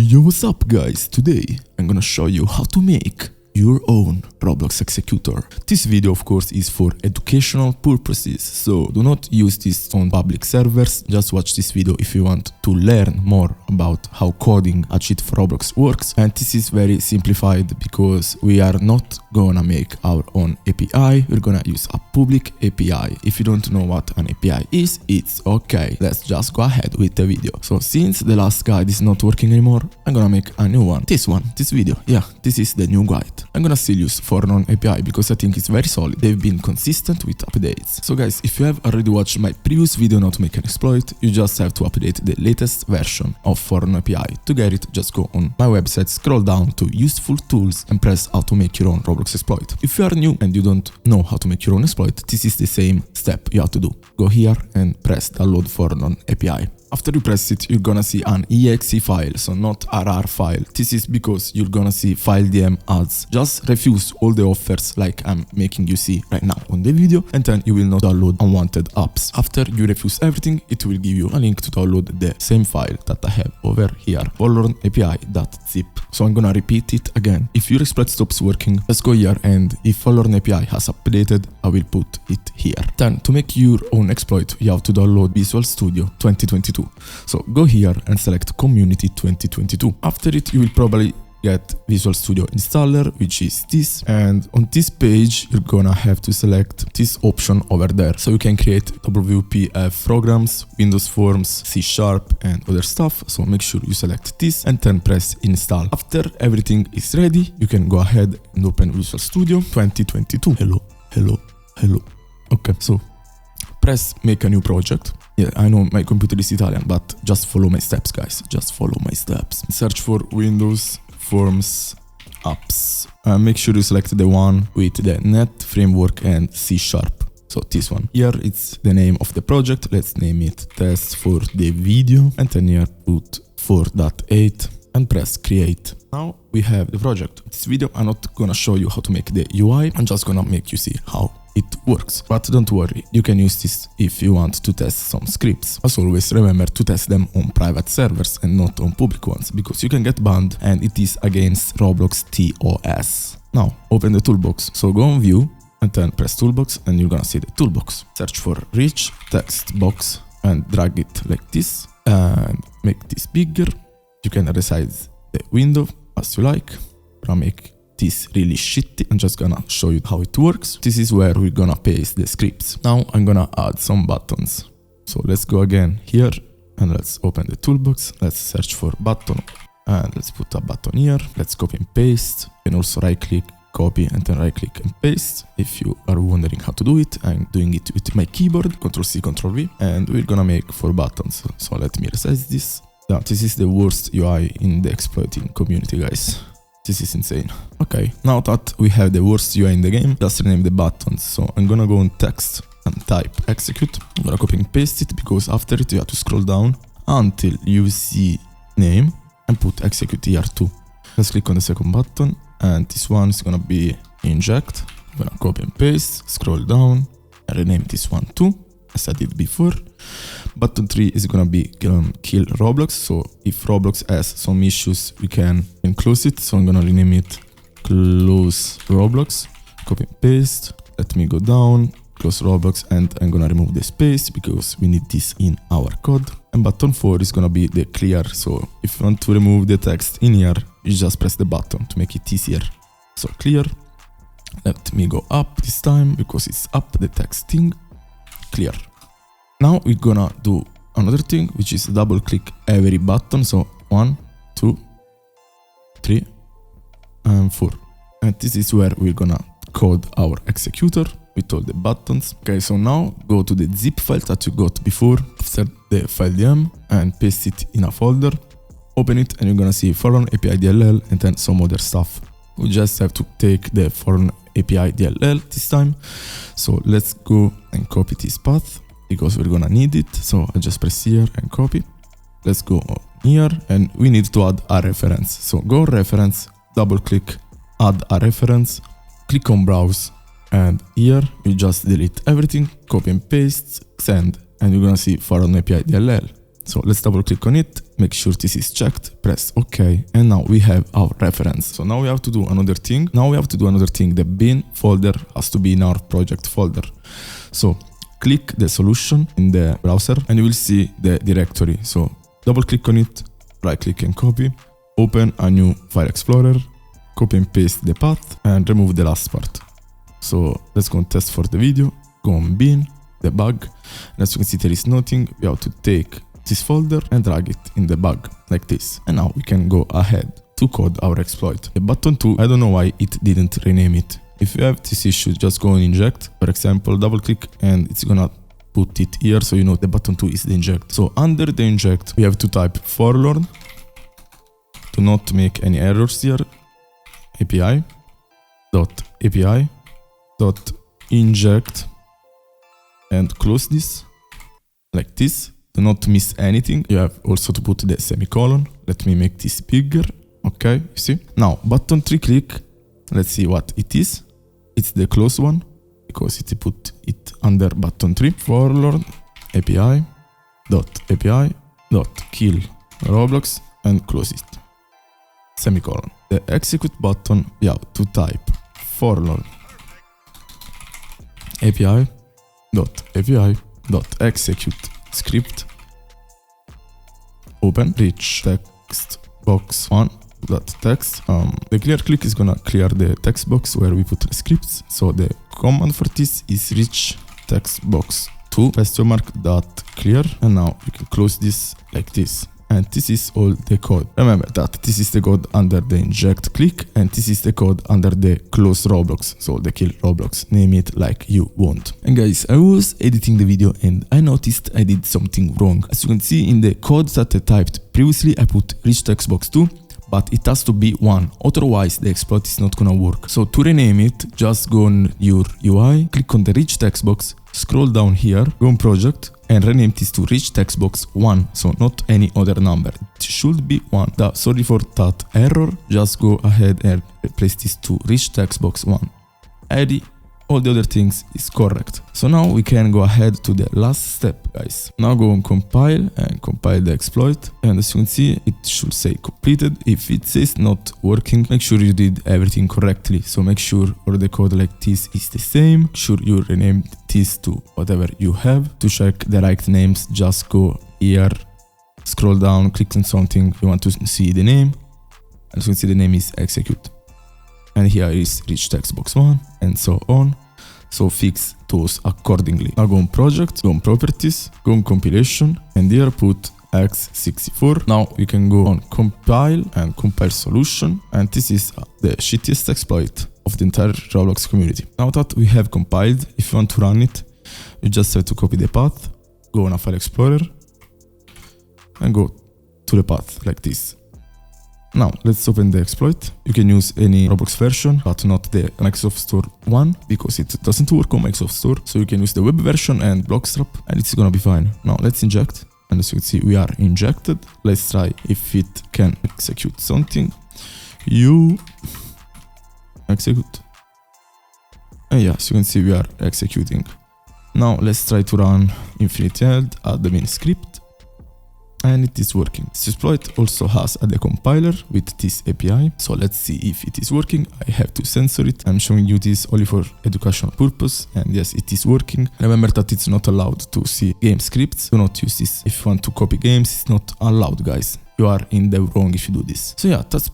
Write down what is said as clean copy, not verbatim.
Yo, what's up guys? Today I'm gonna show you how to make your own Roblox executor. This video of course is for educational purposes, so do not use this on public servers. Just watch this video if you want to learn more about how coding a cheat for Roblox works. And this is very simplified because we are not gonna make our own API, we're gonna use a public API. If you don't know what an API is, it's okay. Let's just go ahead with the video. So since the last guide is not working anymore, I'm gonna make a new one. This video. Yeah, this is the new guide. I'm gonna still use Forlorn API because I think it's very solid. They've been consistent with updates. So guys, if you have already watched my previous video on how to make an exploit, you just have to update the latest version of Forlorn API. To get it, just go on my website, scroll down to useful tools and press how to make your own Roblox exploit. If you are new and you don't know how to make your own exploit, this is the same step you have to do. Go here and press download Forlorn API. After you press it, you're gonna see an exe file, so not RR file. This is because you're gonna see file DM ads. Just refuse all the offers like I'm making you see right now on the video, and then you will not download unwanted apps. After you refuse everything, it will give you a link to download the same file that I have over here, forlornapi.zip. So I'm gonna repeat it again. If your exploit stops working, let's go here, and if Forlorn API has updated, I will put it here. Then to make your own exploit, you have to download Visual Studio 2022. So go here and select Community 2022. After it, you will probably get Visual Studio Installer, which is this, and on this page you're gonna have to select this option over there, so you can create WPF programs, Windows Forms, C# and other stuff. So make sure you select this and then press install. After everything is ready, you can go ahead and open Visual Studio 2022. Hello. Okay, so press make a new project. Yeah, I know my computer is Italian, but just follow my steps, guys. Just follow my steps. Search for Windows Forms apps. Make sure you select the one with the .NET framework and C#. So this one. Here it's the name of the project. Let's name it test for the video. And then here put 4.8 and press create. Now we have the project. This video I'm not gonna show you how to make the UI. I'm just gonna make you see how it works. But don't worry, you can use this if you want to test some scripts. As always, remember to test them on private servers and not on public ones, because you can get banned and it is against Roblox TOS. Now open the toolbox. So go on view and then press toolbox and you're gonna see the toolbox. Search for rich text box and drag it like this and make this bigger. You can resize the window as you like. I'm gonna make this really shitty. I'm just gonna show you how it works. This is where we're gonna paste the scripts. Now I'm gonna add some buttons. So let's go again here and let's open the toolbox. Let's search for button and let's put a button here. Let's copy and paste. You can also right click, copy and then right click and paste. If you are wondering how to do it, I'm doing it with my keyboard, Ctrl+C, Ctrl+V, and we're gonna make 4 buttons. So let me resize this. Now this is the worst UI in the exploiting community, guys. This is insane. Okay, now that we have the worst UI in the game, just rename the buttons. So I'm gonna go on text and type execute. I'm gonna copy and paste it because after it you have to scroll down until you see name and put execute here too. Let's click on the second button and this one is gonna be inject. I'm gonna copy and paste, scroll down and rename this one too, as I did before. Button 3 is gonna be kill Roblox. So if Roblox has some issues, we can close it. So I'm gonna rename it close Roblox. Copy and paste. Let me go down, close Roblox, and I'm gonna remove the space because we need this in our code. And button 4 is gonna be the clear. So if you want to remove the text in here, you just press the button to make it easier. So clear. Let me go up this time because it's up the text thing. Clear. Now we're gonna do another thing, which is double click every button. So 1, 2, 3, and 4. And this is where we're gonna code our executor with all the buttons. Okay, so now go to the zip file that you got before, set the file DM and paste it in a folder. Open it and you're gonna see Forlorn API DLL and then some other stuff. We just have to take the Forlorn API DLL this time. So let's go and copy this path, because we're gonna need it. So I just press here and copy. Let's go here and we need to add a reference. So go reference, double click, add a reference, click on browse, and here we just delete everything, copy and paste, send, and you're gonna see Forlorn API DLL. So let's double click on it, make sure this is checked, press OK, and now we have our reference. So now we have to do another thing. The bin folder has to be in our project folder. So click the solution in the browser and you will see the directory. So double click on it, right click and copy, open a new file explorer, copy and paste the path and remove the last part. So let's go and test for the video, go on bin, debug, and as you can see there is nothing. We have to take this folder and drag it in the bug like this. And now we can go ahead to code our exploit. The button 2, I don't know why it didn't rename it. If you have this issue, just go and inject. For example, double click and it's gonna put it here so you know the button 2 is the inject. So under the inject, we have to type forlorn to not make any errors here. API dot inject and close this like this. Do not miss anything. You have also to put the semicolon. Let me make this bigger. Okay, you see? Now button 3 click. Let's see what it is. It's the close one because it put it under button 3. Forlorn API dot kill Roblox and close it. Semicolon. The execute button, we have to type forlorn API dot execute script. Open rich text box 1 dot text. The clear click is gonna clear the text box where we put the scripts. So the command for this is rich text box 2 dot clear, and now you can close this like this. And this is all the code. Remember that this is the code under the inject click and this is the code under the close Roblox, so the kill Roblox. Name it like you want. And guys, I was editing the video and I noticed I did something wrong. As you can see in the code that I typed previously, I put rich text box 2, but it has to be 1, otherwise the exploit is not gonna work. So to rename it, just go on your UI, click on the rich text box, scroll down here, go on project, and rename this to rich text box 1, so not any other number. It should be 1. Sorry for that error, just go ahead and replace this to rich text box 1. All the other things is correct. So now we can go ahead to the last step, guys. Now go and compile the exploit. And as you can see, it should say completed. If it says not working, make sure you did everything correctly. So make sure all the code like this is the same. Make sure you rename this to whatever you have. To check the right names, just go here, scroll down, click on something you want to see the name. As you can see, the name is execute. And here is rich text box 1 and so on. So fix those accordingly. Now go on project, go on properties, go on compilation, and here put x64. Now we can go on compile and compile solution. And this is the shittiest exploit of the entire Roblox community. Now that we have compiled, if you want to run it, you just have to copy the path, go on a file explorer, and go to the path like this. Now, let's open the exploit. You can use any Roblox version, but not the Microsoft Store one, because it doesn't work on Microsoft Store. So you can use the web version and Blockstrap, and it's gonna be fine. Now, let's inject. And as you can see, we are injected. Let's try if it can execute something. You execute. And yeah, as you can see, we are executing. Now, let's try to run infinite admin script. And it is working. This exploit also has a decompiler with this API. So let's see if it is working. I have to censor it. I'm showing you this only for educational purpose. And yes, it is working. Remember that it's not allowed to see game scripts. Do not use this. If you want to copy games, it's not allowed, guys. You are in the wrong if you do this. So yeah, that's